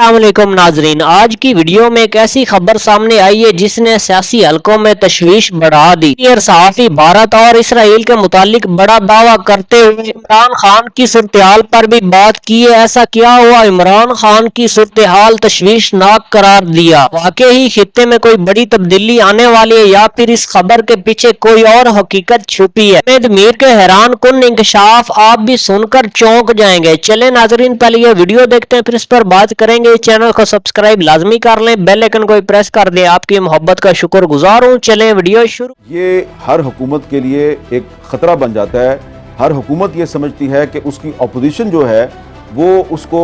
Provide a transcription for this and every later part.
अस्सलामुअलैकुम नाजरीन, आज की वीडियो में एक ऐसी खबर सामने आई है जिसने सियासी हलकों में तशवीश बढ़ा दी। सहाफी भारत और इसराइल के मुतालिक बड़ा दावा करते हुए इमरान खान की सूरत-ए-हाल पर भी बात की है। ऐसा क्या हुआ? इमरान खान की सूरत-ए-हाल तशवीशनाक करार दिया। वाकई ही खित्ते में कोई बड़ी तब्दीली आने वाली है या फिर इस खबर के पीछे कोई और हकीकत छुपी है? मीर के हैरान कुन इंकशाफ आप भी सुनकर चौंक जाएंगे। चले नाजरीन, पहले ये वीडियो देखते हैं, फिर इस पर बात करेंगे। चैनल को सब्सक्राइब लाजमी कर लें, बेल आइकन को प्रेस कर दें। आपकी मोहब्बत का शुक्रगुजार हूं। चलें वीडियो शुरू। ये हर हुकूमत के लिए एक ख़तरा बन जाता है। हर हुकूमत ये समझती है कि उसकी अपोजिशन जो है वो उसको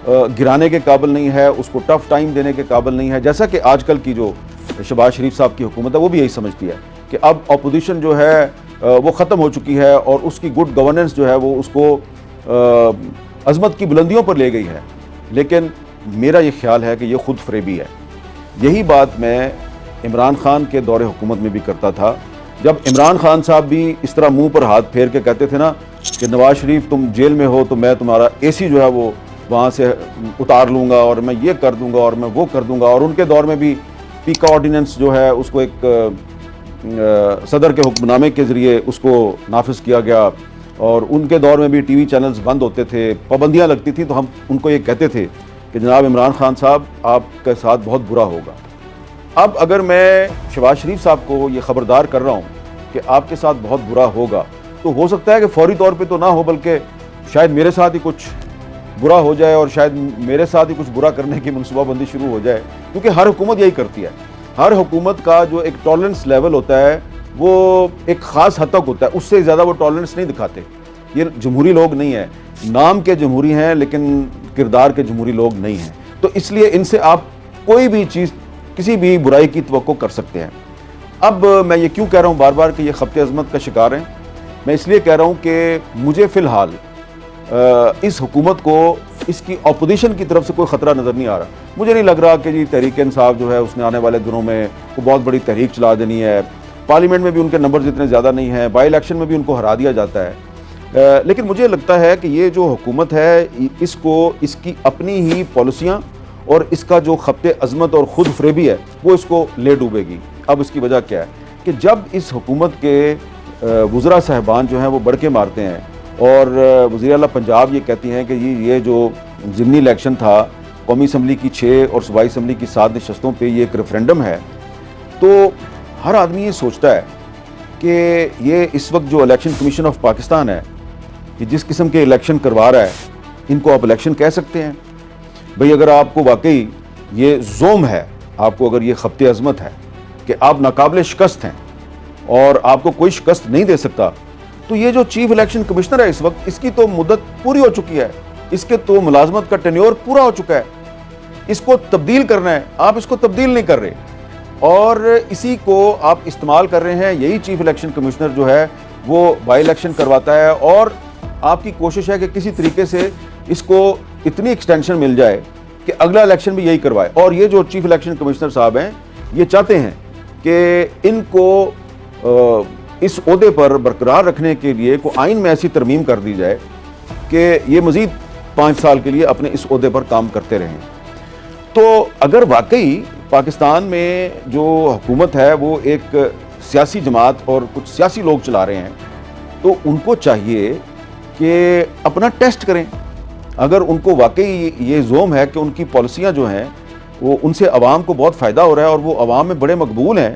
गिराने के काबिल नहीं है, उसको टफ टाइम देने के काबिल नहीं है। जैसा कि आजकल की जो शहबाज शरीफ साहब की हुकूमत है वो भी यही समझती है कि अब अपोजिशन जो है वो ख़त्म हो चुकी है और उसकी गुड गवर्नेंस जो है वो उसको अज़मत की बुलंदियों पर ले गई है। लेकिन मेरा ये ख्याल है कि ये खुद फरेबी है। यही बात मैं इमरान खान के दौरे हुकूमत में भी करता था। जब इमरान खान साहब भी इस तरह मुंह पर हाथ फेर के कहते थे ना कि नवाज शरीफ तुम जेल में हो तो मैं तुम्हारा एसी जो है वो वहाँ से उतार लूँगा और मैं ये कर दूँगा और मैं वो कर दूँगा। और उनके दौर में भी पीका ऑर्डिनेंस जो है उसको एक सदर के हुक्मनामे के ज़रिए उसको नाफिज किया गया और उनके दौर में भी टीवी चैनल्स बंद होते थे, पाबंदियाँ लगती थी। तो हम उनको ये कहते थे कि जनाब इमरान खान साहब आपके साथ बहुत बुरा होगा। अब अगर मैं शहबाज शरीफ साहब को ये ख़बरदार कर रहा हूँ कि आपके साथ बहुत बुरा होगा, तो हो सकता है कि फौरी तौर पे तो ना हो, बल्कि शायद मेरे साथ ही कुछ बुरा हो जाए और शायद मेरे साथ ही कुछ बुरा करने की मनसूबाबंदी शुरू हो जाए। क्योंकि हर हुकूमत यही करती है। हर हुकूमत का जो एक टॉलरेंस लेवल होता है वो एक ख़ास हद तक होता है, उससे ज़्यादा वो टॉलरेंस नहीं दिखाते। ये जमहूरी लोग नहीं है, नाम के जमहूरी हैं लेकिन किरदार के जमहूरी लोग नहीं हैं। तो इसलिए इनसे आप कोई भी चीज़, किसी भी बुराई की तवक्को कर सकते हैं। अब मैं ये क्यों कह रहा हूँ बार बार कि ये खब्ते अज़मत का शिकार हैं? मैं इसलिए कह रहा हूँ कि मुझे फ़िलहाल इस हुकूमत को इसकी अपोजिशन की तरफ से कोई ख़तरा नज़र नहीं आ रहा। मुझे नहीं लग रहा कि जी तहरीक इंसाफ जो है उसने आने वाले दिनों में को बहुत बड़ी तहरीक चला देनी है। पार्लियामेंट में भी उनके नंबर इतने ज़्यादा नहीं हैं, बाई इलेक्शन में भी उनको हरा दिया जाता है। लेकिन मुझे लगता है कि ये जो हुकूमत है इसको इसकी अपनी ही पॉलिसियाँ और इसका जो खब्ते अज़मत और ख़ुद फरेबी है वो इसको ले डूबेगी। अब इसकी वजह क्या है कि जब इस हुकूमत के वज़रा साहबान जो हैं वो बढ़ के मारते हैं और वज़ीर आला पंजाब ये कहती हैं कि ये जो ज़िमनी इलेक्शन था, कौमी असम्बली की 6 और सूबाई असम्बली की 7 नशस्तों पर ये एक रेफरेंडम है, तो हर आदमी ये सोचता है कि ये इस वक्त जो इलेक्शन कमीशन ऑफ पाकिस्तान है कि जिस किस्म के इलेक्शन करवा रहा है, इनको आप इलेक्शन कह सकते हैं? भाई अगर आपको वाकई ये ज़ोम है, आपको अगर ये खब्ते अज़मत है कि आप नाकाबिल शिकस्त हैं और आपको कोई शिकस्त नहीं दे सकता, तो ये जो चीफ इलेक्शन कमिश्नर है इस वक्त, इसकी तो मुद्दत पूरी हो चुकी है, इसके तो मुलाजमत का टेन्योर पूरा हो चुका है। इसको तब्दील करना है, आप इसको तब्दील नहीं कर रहे और इसी को आप इस्तेमाल कर रहे हैं। यही चीफ इलेक्शन कमिश्नर जो है वो बाई इलेक्शन करवाता है और आपकी कोशिश है कि किसी तरीके से इसको इतनी एक्सटेंशन मिल जाए कि अगला इलेक्शन भी यही करवाए। और ये जो चीफ इलेक्शन कमिश्नर साहब हैं ये चाहते हैं कि इनको इस ओहदे पर बरकरार रखने के लिए को आइन में ऐसी तरमीम कर दी जाए कि ये मज़ीद 5 साल के लिए अपने इस ओहदे पर काम करते रहें। तो अगर वाकई पाकिस्तान में जो हुकूमत है वो एक सियासी जमात और कुछ सियासी लोग चला रहे हैं, तो उनको चाहिए कि अपना टेस्ट करें। अगर उनको वाकई ये ज़ोम है कि उनकी पॉलिसियाँ जो हैं वो उनसे आवाम को बहुत फ़ायदा हो रहा है और वो आवाम में बड़े मकबूल हैं,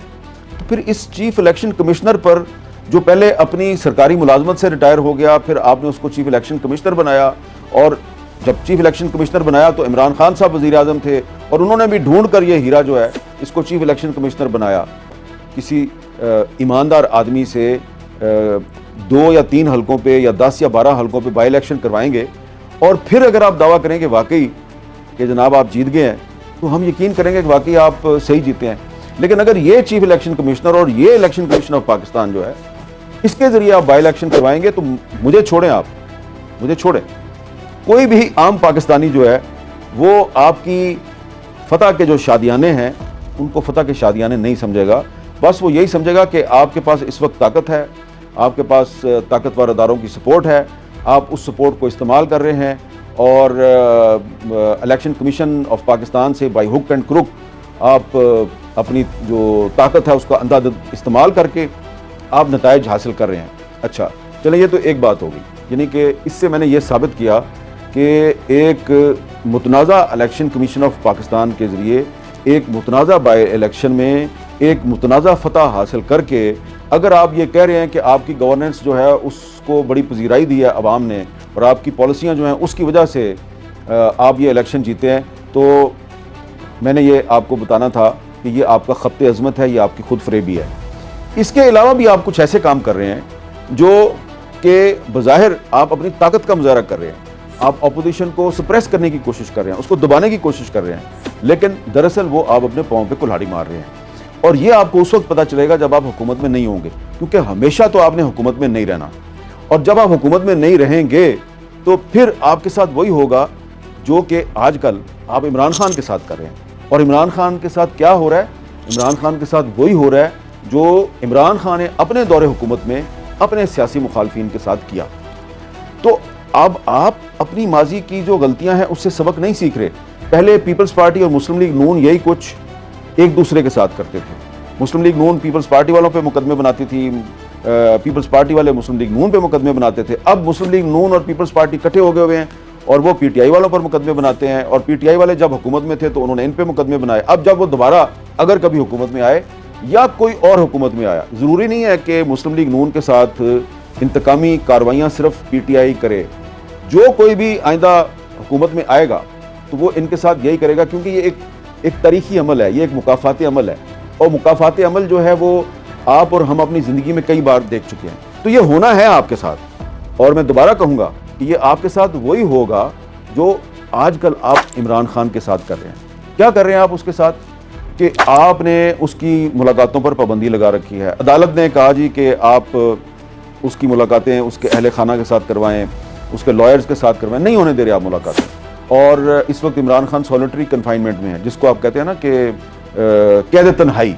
तो फिर इस चीफ इलेक्शन कमिश्नर पर, जो पहले अपनी सरकारी मुलाजमत से रिटायर हो गया, फिर आपने उसको चीफ इलेक्शन कमिश्नर बनाया और जब चीफ इलेक्शन कमिश्नर बनाया तो इमरान खान साहब वज़ीर आज़म थे और उन्होंने भी ढूंढ कर ये हीरा जो है इसको चीफ इलेक्शन कमिश्नर बनाया। किसी ईमानदार आदमी से 2 या 3 हलकों पे या 10 या 12 हलकों पे बाई इलेक्शन करवाएंगे और फिर अगर आप दावा करें कि वाकई कि जनाब आप जीत गए हैं, तो हम यकीन करेंगे कि वाकई आप सही जीते हैं। लेकिन अगर ये चीफ इलेक्शन कमिश्नर और ये इलेक्शन कमीशन ऑफ पाकिस्तान जो है इसके ज़रिए आप बाई इलेक्शन करवाएंगे, तो मुझे छोड़ें, आप मुझे छोड़ें। कोई भी आम पाकिस्तानी जो है वो आपकी फ़तह के जो शादियाने हैं उनको फ़तह के शादियाने नहीं समझेगा। बस वो यही समझेगा कि आपके पास इस वक्त ताकत है, आपके पास ताकतवर अदारों की सपोर्ट है, आप उस सपोर्ट को इस्तेमाल कर रहे हैं और इलेक्शन कमीशन ऑफ पाकिस्तान से बाई हुक एंड क्रुक आप अपनी जो ताकत है उसका अंदाज़ इस्तेमाल करके आप नताइज हासिल कर रहे हैं। अच्छा चलिए, ये तो एक बात होगी, यानी कि इससे मैंने ये साबित किया कि एक मुतनाज़ा इलेक्शन कमीशन ऑफ पाकिस्तान के ज़रिए एक मुतनाज़ा बाई इलेक्शन में एक मुतनाज़ा फ़तह हासिल करके अगर आप ये कह रहे हैं कि आपकी गवर्नेंस जो है उसको बड़ी पजीराई दी है अवाम ने और आपकी पॉलिसियाँ जो हैं उसकी वजह से आप ये इलेक्शन जीते हैं, तो मैंने ये आपको बताना था कि ये आपका ख़ब्त अज़मत है, ये आपकी खुद फरेबी है। इसके अलावा भी आप कुछ ऐसे काम कर रहे हैं जो कि बज़ाहिर आप अपनी ताकत का मुजाहरा कर रहे हैं, आप अपोजिशन को सप्रेस करने की कोशिश कर रहे हैं, उसको दबाने की कोशिश कर रहे हैं, लेकिन दरअसल वो आप अपने पाँव पे कुल्हाड़ी मार रहे हैं। और ये आपको उस वक्त पता चलेगा जब आप हुकूमत में नहीं होंगे, क्योंकि हमेशा तो आपने हुकूमत में नहीं रहना, और जब आप हुकूमत में नहीं रहेंगे तो फिर आपके साथ वही होगा जो कि आजकल आप इमरान खान के साथ कर रहे हैं। और इमरान खान के साथ क्या हो रहा है? इमरान खान के साथ वही हो रहा है जो इमरान खान ने अपने दौरे हुकूमत में अपने सियासी मुखालफिन के साथ किया। तो अब आप अपनी माजी की जो गलतियां हैं उससे सबक नहीं सीख रहे। पहले पीपल्स पार्टी और मुस्लिम लीग नून यही कुछ एक दूसरे के साथ करते थे। मुस्लिम लीग नून पीपल्स पार्टी वालों पे मुकदमे बनाती थी, पीपल्स पार्टी वाले मुस्लिम लीग नून पे मुकदमे बनाते थे। अब मुस्लिम लीग नून और पीपल्स पार्टी इकट्ठे हो गए हुए हैं और वो पीटीआई वालों पर मुकदमे बनाते हैं, और पीटीआई वाले जब हुकूमत में थे तो उन्होंने इन पे मुकदमे बनाए। अब जब वो दोबारा अगर कभी हुकूमत में आए या कोई और हुकूमत में आया, ज़रूरी नहीं है कि मुस्लिम लीग नून के साथ इंतकामी कार्रवाइयाँ सिर्फ पीटीआई करे। जो कोई भी आइंदा हुकूमत में आएगा तो वो इनके साथ यही करेगा, क्योंकि ये एक तारीखी अमल है, ये एक मुकाफ़ाती अमल है, और मुकाफ़ाती अमल जो है वो आप और हम अपनी ज़िंदगी में कई बार देख चुके हैं। तो ये होना है आपके साथ, और मैं दोबारा कहूँगा कि ये आपके साथ वही होगा जो आजकल आप इमरान खान के साथ कर रहे हैं। क्या कर रहे हैं आप उसके साथ कि आपने उसकी मुलाकातों पर पाबंदी लगा रखी है। अदालत ने कहा जी कि आप उसकी मुलाकातें उसके अहले खाना के साथ करवाएं, उसके लॉयर्स के साथ करवाएं, नहीं होने दे रहे आप मुलाकातें। और इस वक्त इमरान खान सॉलिटरी कन्फाइनमेंट में है, जिसको आप कहते हैं ना कि कैद तन्हाई,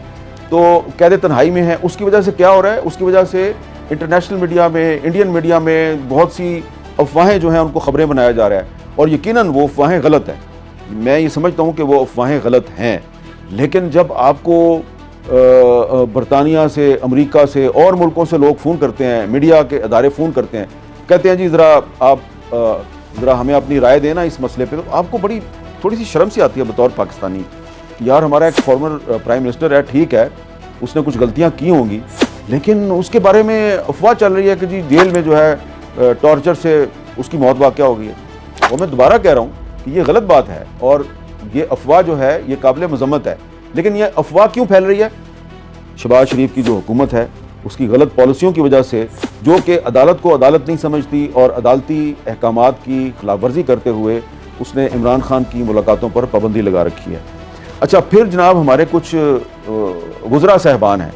तो कैद तन्हाई में है। उसकी वजह से क्या हो रहा है? उसकी वजह से इंटरनेशनल मीडिया में, इंडियन मीडिया में बहुत सी अफवाहें जो हैं उनको ख़बरें बनाया जा रहा है, और यकीनन वो अफवाहें गलत हैं। मैं ये समझता हूँ कि वो अफवाहें गलत हैं, लेकिन जब आपको बरतानिया से, अमेरिका से और मुल्कों से लोग फ़ोन करते हैं, मीडिया के अदारे फ़ोन करते हैं, कहते हैं जी ज़रा हमें अपनी राय देना इस मसले पे, तो आपको बड़ी थोड़ी सी शर्म सी आती है बतौर पाकिस्तानी। यार हमारा एक फॉर्मर प्राइम मिनिस्टर है, ठीक है उसने कुछ गलतियां की होंगी, लेकिन उसके बारे में अफवाह चल रही है कि जी जेल में जो है टॉर्चर से उसकी मौत वाक़या हो गई है। और मैं दोबारा कह रहा हूँ कि ये गलत बात है, और ये अफवाह जो है ये काबिल मज़म्मत है। लेकिन ये अफवाह क्यों फैल रही है? शहबाज शरीफ की जो हुकूमत है उसकी गलत पॉलिसियों की वजह से, जो कि अदालत को अदालत नहीं समझती और अदालती अहकामात की खिलाफ वर्जी करते हुए उसने इमरान खान की मुलाकातों पर पाबंदी लगा रखी है। अच्छा, फिर जनाब हमारे कुछ गुज़रा साहबान हैं,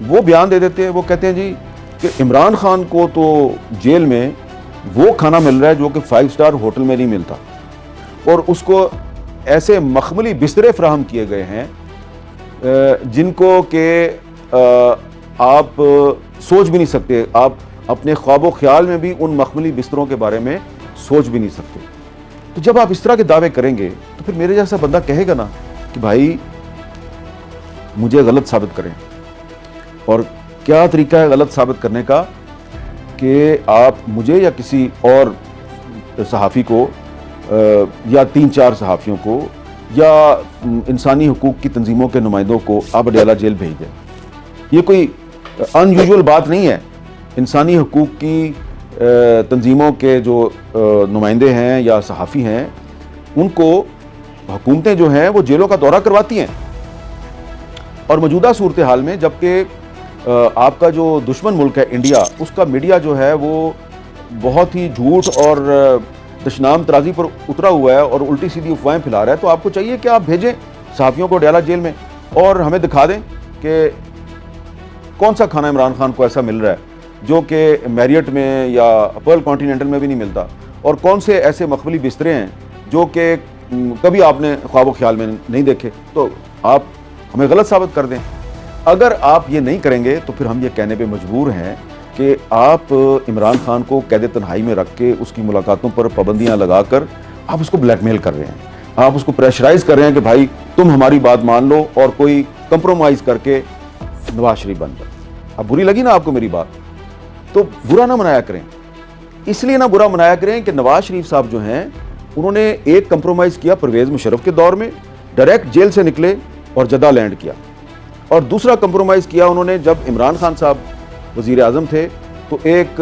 वो बयान दे देते हैं, वो कहते हैं जी कि इमरान खान को तो जेल में वो खाना मिल रहा है जो कि 5 स्टार होटल में नहीं मिलता, और उसको ऐसे मखमली बिस्तरे फ्राहम किए गए हैं जिनको कि आप सोच भी नहीं सकते। आप अपने ख्वाबो ख्याल में भी उन मखमली बिस्तरों के बारे में सोच भी नहीं सकते। तो जब आप इस तरह के दावे करेंगे तो फिर मेरे जैसा बंदा कहेगा ना कि भाई मुझे गलत साबित करें। और क्या तरीका है गलत साबित करने का कि आप मुझे या किसी और सहाफ़ी को या 3-4 सहाफ़ियों को या इंसानी हुकूक की तंजीमों के नुमाइंदों को आप अडयाला जेल भेज दें। ये कोई अनयूजुअल बात नहीं है। इंसानी हुकूक की तंजीमों के जो नुमाइंदे हैं या सहाफ़ी हैं, उनको हुकूमतें जो हैं वो जेलों का दौरा करवाती हैं। और मौजूदा सूरत हाल में जबकि आपका जो दुश्मन मुल्क है इंडिया, उसका मीडिया जो है वो बहुत ही झूठ और दशनाम तराजी पर उतरा हुआ है और उल्टी सीधी अफवाहें फैला रहा है, तो आपको चाहिए कि आप भेजें सहाफ़ियों को अडयाला जेल में और हमें दिखा दें कि कौन सा खाना इमरान खान को ऐसा मिल रहा है जो कि मैरियट में या पर्ल कॉन्टीनेंटल में भी नहीं मिलता, और कौन से ऐसे मखमली बिस्तरे हैं जो कि कभी आपने ख्वाब ख्याल में नहीं देखे। तो आप हमें गलत साबित कर दें। अगर आप ये नहीं करेंगे तो फिर हम ये कहने पे मजबूर हैं कि आप इमरान खान को कैद तन्हाई में रख के उसकी मुलाकातों पर पाबंदियां लगाकर आप उसको ब्लैकमेल कर रहे हैं, आप उसको प्रेशराइज कर रहे हैं कि भाई तुम हमारी बात मान लो और कोई कंप्रोमाइज़ करके नवाज शरीफ बन जाए। अब बुरी लगी ना आपको मेरी बात, तो बुरा ना मनाया करें, इसलिए ना बुरा मनाया करें कि नवाज शरीफ साहब जो हैं उन्होंने एक कंप्रोमाइज़ किया परवेज़ मुशर्रफ के दौर में, डायरेक्ट जेल से निकले और जद्दा लैंड किया, और दूसरा कंप्रोमाइज़ किया उन्होंने जब इमरान खान साहब वज़ीर आज़म थे तो एक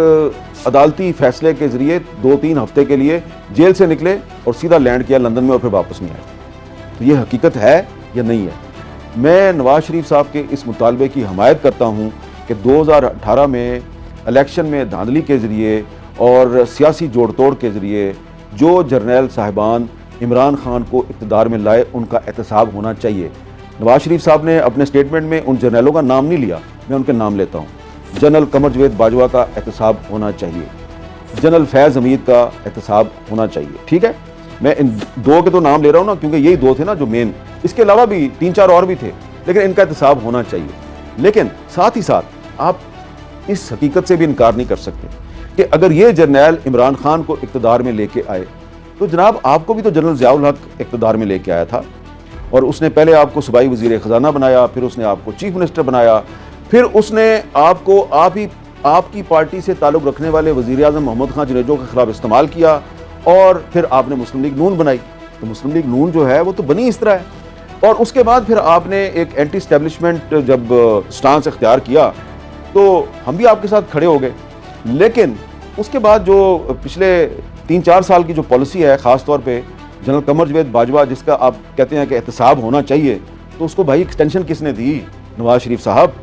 अदालती फैसले के ज़रिए 2-3 हफ्ते के लिए जेल से निकले और सीधा लैंड किया लंदन में और फिर वापस नहीं आए। तो ये हकीकत है या नहीं है? मैं नवाज शरीफ साहब के इस मुतालबे की हमायत करता हूँ कि 2018 में इलेक्शन में धांधली के ज़रिए और सियासी जोड़ तोड़ के ज़रिए जो जर्नैल साहिबान इमरान खान को इक़्तिदार में लाए उनका एहतसाब होना चाहिए। नवाज शरीफ साहब ने अपने स्टेटमेंट में उन जर्नैलों का नाम नहीं लिया, मैं उनके नाम लेता हूँ। जनरल कमर जवेद बाजवा का एहतसाब होना चाहिए, जनरल फैज़ हमीद का एहतसाब होना चाहिए, ठीक है। मैं इन दो के तो नाम ले रहा हूँ ना, क्योंकि यही दो थे ना जो मेन, इसके अलावा भी 3-4 और भी थे, लेकिन इनका एहतसाब होना चाहिए। लेकिन साथ ही साथ आप इस हकीकत से भी इनकार नहीं कर सकते कि अगर ये जर्नैल इमरान खान को इक़्तिदार में लेके आए तो जनाब आपको भी तो जनरल ज़ियाउल हक इक़्तिदार में लेके आया था, और उसने पहले आपको सूबाई वज़ीर ख़ज़ाना बनाया, फिर उसने आपको चीफ मिनिस्टर बनाया, फिर उसने आपको आपकी पार्टी से ताल्लुक़ रखने वाले वज़ीर आज़म मोहम्मद खान जुनेजो के ख़िलाफ़ इस्तेमाल किया, और फिर आपने मुस्लिम लीग नून बनाई। तो मुस्लिम लीग नून जो है वो तो बनी इस तरह है, और उसके बाद फिर आपने एक एंटी एस्टेब्लिशमेंट जब स्टांस इख्तियार किया तो हम भी आपके साथ खड़े हो गए। लेकिन उसके बाद जो पिछले 3-4 साल की जो पॉलिसी है, ख़ास तौर पे जनरल कमर जवेद बाजवा जिसका आप कहते हैं कि एहतसाब होना चाहिए, तो उसको भाई एक्सटेंशन किसने दी? नवाज शरीफ साहब,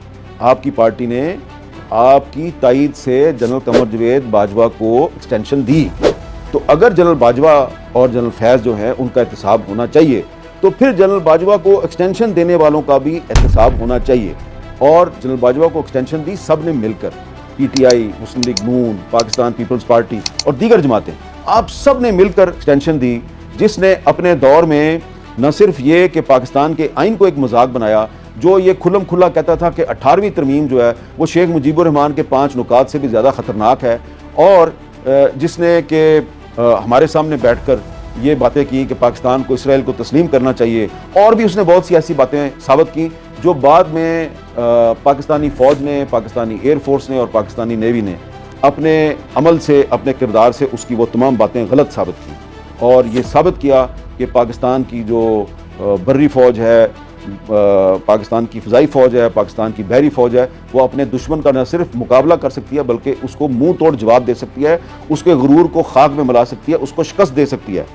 आपकी पार्टी ने आपकी तायद से जनरल कमर जवेद बाजवा को एक्सटेंशन दी। तो अगर जनरल बाजवा और जनरल फैज़ जो है उनका एहतसाब होना चाहिए, तो फिर जनरल बाजवा को एक्सटेंशन देने वालों का भी एहतसाब होना चाहिए। और जनरल बाजवा को एक्सटेंशन दी सब ने मिलकर, PTI, मुस्लिम लीग नून, पाकिस्तान पीपल्स पार्टी और दीगर जमातें, आप सब ने मिलकर एक्सटेंशन दी, जिसने अपने दौर में न सिर्फ ये कि पाकिस्तान के आइन को एक मजाक बनाया, जो ये खुल्लम खुल्ला कहता था कि 18वीं तरमीम जो है वो शेख मुजीबुर रहमान के 5 नुकात से भी ज़्यादा ख़तरनाक है, और जिसने कि हमारे सामने बैठकर ये बातें की कि पाकिस्तान को इसराइल को तस्लीम करना चाहिए, और भी उसने बहुत सी ऐसी बातें साबित की जो बाद में पाकिस्तानी फ़ौज ने, पाकिस्तानी एयरफोर्स ने और पाकिस्तानी नेवी ने अपने अमल से, अपने किरदार से उसकी वो तमाम बातें गलत साबित की, और ये साबित किया कि पाकिस्तान की जो बर्री फ़ौज है, पाकिस्तान की फ़िज़ाई फ़ौज है, पाकिस्तान की बहरी फ़ौज है, वो अपने दुश्मन का न सिर्फ मुकाबला कर सकती है बल्कि उसको मुंह तोड़ जवाब दे सकती है, उसके गुरूर को खाक में मिला सकती है, उसको शिकस्त दे सकती है।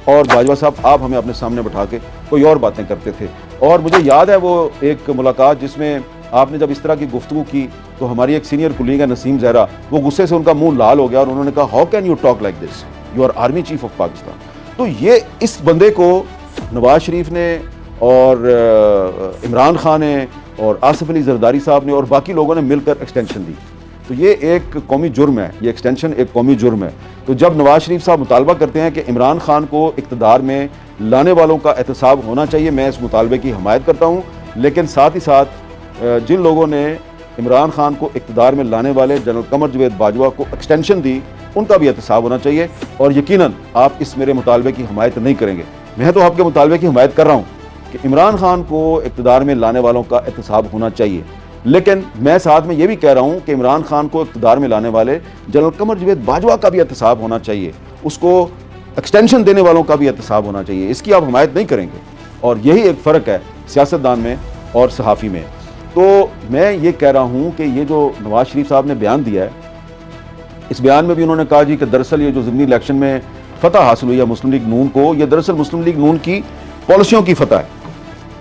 और बाजवा साहब, आप हमें अपने सामने बैठा के कोई और बातें करते थे, और मुझे याद है वो एक मुलाकात जिसमें आपने जब इस तरह की गुफ्तगू की तो हमारी एक सीनियर कुलीग है नसीम ज़हरा, वो गुस्से से उनका मुंह लाल हो गया और उन्होंने कहा, how can you talk like this, you are army chief of Pakistan. तो ये इस बंदे को नवाज शरीफ ने और इमरान खान ने और आसिफ अली जरदारी साहब ने और बाकी लोगों ने मिलकर एक्सटेंशन दी। तो ये एक कौमी जुर्म है, ये एक्सटेंशन एक कौमी जुर्म है। तो जब नवाज शरीफ साहब मुतालबा करते हैं कि इमरान खान को इक़्तिदार में लाने वालों का एहतसाब होना चाहिए, मैं इस मुतालबे की हमायत करता हूँ, लेकिन साथ ही साथ जिन लोगों ने इमरान खान को इक़्तिदार में लाने वाले जनरल कमर जवेद बाजवा को एक्सटेंशन दी, उनका भी एहतसाब होना चाहिए। और यकीनन आप इस मेरे मुतालबे की हमायत नहीं करेंगे, मैं तो आपके मुतालबे की हमायत कर रहा हूँ कि इमरान खान को इक़्तिदार में लाने वालों का एहतसाब होना चाहिए, लेकिन मैं साथ में ये भी कह रहा हूँ कि इमरान खान को इक़्तिदार में लाने वाले जनरल कमर जवेद बाजवा का भी एहतसाब होना चाहिए, उसको एक्सटेंशन देने वालों का भी एहतसाब होना चाहिए। इसकी आप हमायत नहीं करेंगे, और यही एक फ़र्क है सियासतदान में और सहाफ़ी में। तो मैं ये कह रहा हूँ कि ये जो नवाज शरीफ साहब ने बयान दिया है, इस बयान में भी उन्होंने कहा जी कि दरअसल ये जो ज़िमनी इलेक्शन में फ़तह हासिल हुई है मुस्लिम लीग नून को, ये दरअसल मुस्लिम लीग नून की पॉलिसियों की फ़तह है।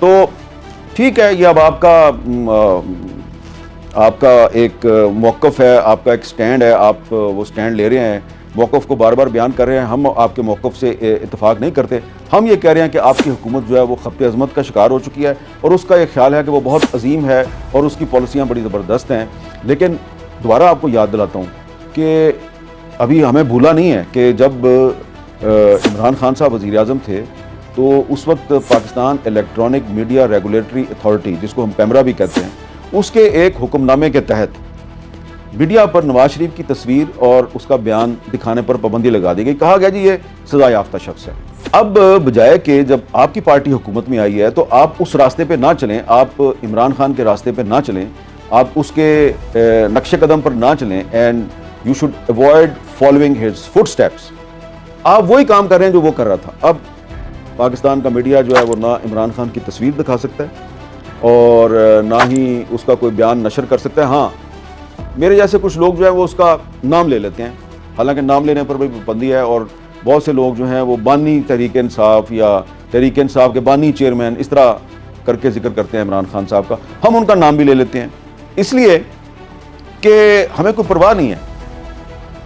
तो ठीक है, ये अब आपका एक मौक़िफ़ है, आपका एक स्टैंड है, आप वो स्टैंड ले रहे हैं, मौक़िफ़ को बार बार बयान कर रहे हैं। हम आपके मौक़िफ़ से इत्तेफाक नहीं करते, हम ये कह रहे हैं कि आपकी हुकूमत जो है वो ख़ब्त अज़मत का शिकार हो चुकी है, और उसका एक ख्याल है कि वो बहुत अजीम है और उसकी पॉलिसियाँ बड़ी ज़बरदस्त हैं। लेकिन दोबारा आपको याद दिलाता हूँ कि अभी हमें भूला नहीं है कि जब इमरान खान साहब वज़ीर आज़म थे तो उस वक्त Pakistan electronic media regulatory authority, जिसको हम पैमरा भी कहते हैं, उसके एक हुक्मनामे के तहत मीडिया पर नवाज शरीफ की तस्वीर और उसका बयान दिखाने पर पाबंदी लगा दी गई। कहा गया जी ये सजा याफ्ता शख्स है। अब बजाय कि जब आपकी पार्टी हुकूमत में आई है तो आप उस रास्ते पे ना चलें, आप इमरान खान के रास्ते पे ना चलें, आप उसके नक्शे कदम पर ना चलें, and you should avoid following his footsteps. आप वही काम कर रहे हैं जो वो कर रहा था। अब पाकिस्तान का मीडिया जो है वो ना इमरान खान की तस्वीर दिखा सकता है और ना ही उसका कोई बयान नशर कर सकता है। हाँ, मेरे जैसे कुछ लोग जो है वो उसका नाम ले लेते हैं, हालांकि नाम लेने पर भी पाबंदी है, और बहुत से लोग जो हैं वो बानी तहरीक इंसाफ या तहरीक इंसाफ के बानी चेयरमैन इस तरह करके जिक्र करते हैं इमरान खान साहब का। हम उनका नाम भी ले लेते हैं इसलिए कि हमें कोई परवाह नहीं है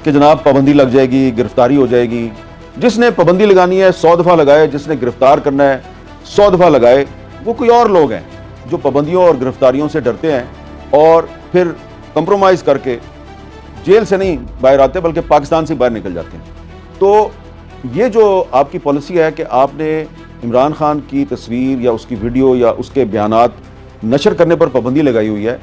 कि जनाब पाबंदी लग जाएगी, गिरफ्तारी हो जाएगी। जिसने पाबंदी लगानी है 100 दफ़ा लगाए, जिसने गिरफ्तार करना है 100 दफ़ा लगाए। वो कोई और लोग हैं जो पाबंदियों और गिरफ्तारियों से डरते हैं और फिर कंप्रोमाइज़ करके जेल से नहीं बाहर आते बल्कि पाकिस्तान से बाहर निकल जाते हैं। तो ये जो आपकी पॉलिसी है कि आपने इमरान खान की तस्वीर या उसकी वीडियो या उसके बयानात नशर करने पर पाबंदी लगाई हुई है,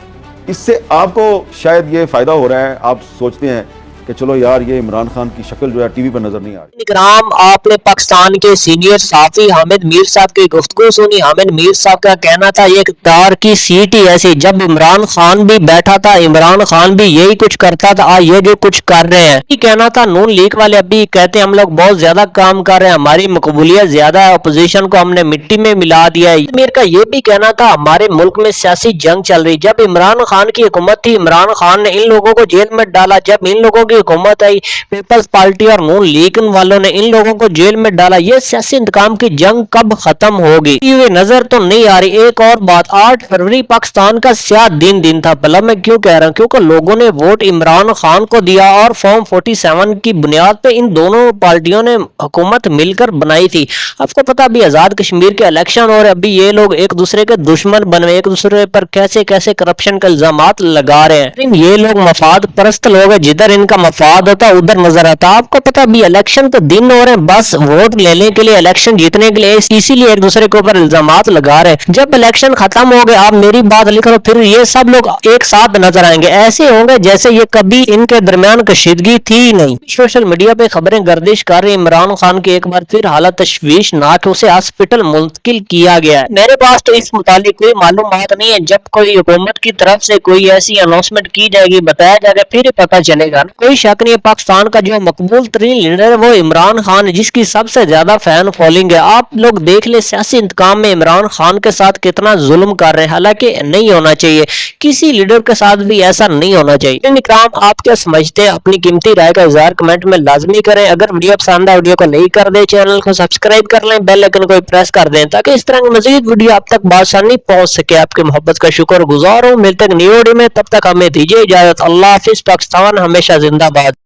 इससे आपको शायद ये फ़ायदा हो रहा है। आप सोचते हैं कि चलो यार ये इमरान खान की शक्ल जो है टीवी पर नजर नहीं आ रही। इकराम, आपने पाकिस्तान के सीनियर साफी हामिद मीर साहब की गुफ्तगू सुनी। हामिद मीर साहब का कहना था ये इक़्तिदार की सीट ही ऐसी, जब इमरान खान भी बैठा था इमरान खान भी यही कुछ करता था, ये जो कुछ कर रहे हैं। ये कहना था नून लीग वाले अभी कहते हैं हम लोग बहुत ज्यादा काम कर रहे हैं, हमारी मकबूलियत ज्यादा है, अपोजिशन को हमने मिट्टी में मिला दिया है। मीर का ये भी कहना था हमारे मुल्क में सियासी जंग चल रही, जब इमरान खान की हुकूमत थी इमरान खान ने इन लोगों को जेल में डाला, जब इन लोगों की हुकूमत आई पीपल्स पार्टी और नून लीग वालों ने इन लोगों को जेल में डाला। ये सियासी इंतकाम की जंग कब खत्म होगी ये नजर तो नहीं आ रही। एक और बात, 8 फरवरी पाकिस्तान का स्याह दिन था। भला मैं क्यों कह रहा हूँ, क्योंकि लोगों ने वोट इमरान खान को दिया और फॉर्म 47 की बुनियाद पे इन दोनों पार्टियों ने हुकूमत मिलकर बनाई थी। आपको पता अभी आजाद कश्मीर के इलेक्शन और अभी ये लोग एक दूसरे के दुश्मन बने, एक दूसरे पर कैसे कैसे करप्शन के इल्जामात लगा रहे हैं। लेकिन ये लोग मफाद परस्त लोग हैं, जिधर इनका मफाद होता उधर नजर आता। आपको पता अभी इलेक्शन के दिन हो रहे हैं, बस वोट लेने के लिए, इलेक्शन जीतने के लिए, इसीलिए एक दूसरे के ऊपर इल्जामात लगा रहे हैं। जब इलेक्शन खत्म हो गए, आप मेरी बात लिख लो, फिर ये सब लोग एक साथ नजर आएंगे, ऐसे होंगे जैसे ये कभी इनके दरमियान कशीदगी थी ही नहीं। सोशल मीडिया पे खबरें गर्दिश कर रही, इमरान खान की एक बार फिर हालत तशवीशनाक, उसे हॉस्पिटल मुंतकिल किया गया है। मेरे पास तो इस मुतालिक कोई मालूमात नहीं है, जब कोई हुकूमत की तरफ से कोई ऐसी अनाउंसमेंट की जाएगी, बताया जाएगा, फिर पता चलेगा। कोई शक नहीं है पाकिस्तान का जो मकबूल तरीन लीडर है वो इमरान खान है, जिसकी सबसे ज्यादा फैन फॉलोइंग है। आप लोग देख ले सियासी इंतकाम में इमरान खान के साथ कितना जुल्म कर रहे हैं, हालांकि नहीं होना चाहिए, किसी लीडर के साथ भी ऐसा नहीं होना चाहिए। इकराम, आप क्या समझते हैं? अपनी कीमती राय का इज़हार कमेंट में लाजमी करें। अगर वीडियो पसंद आए वीडियो को लाइक कर दें, चैनल को सब्सक्राइब कर लें, बेल आइकन को प्रेस कर दें ताकि इस तरह की मजीद वीडियो आप तक बआसानी पहुंच सके। आपकी मोहब्बत का शुक्र गुजार हूँ। मिलते हैं न्यू वीडियो में, तब तक हमें दीजिए इजाजत। अल्लाह हाफिज। पाकिस्तान हमेशा जिंदाबाद।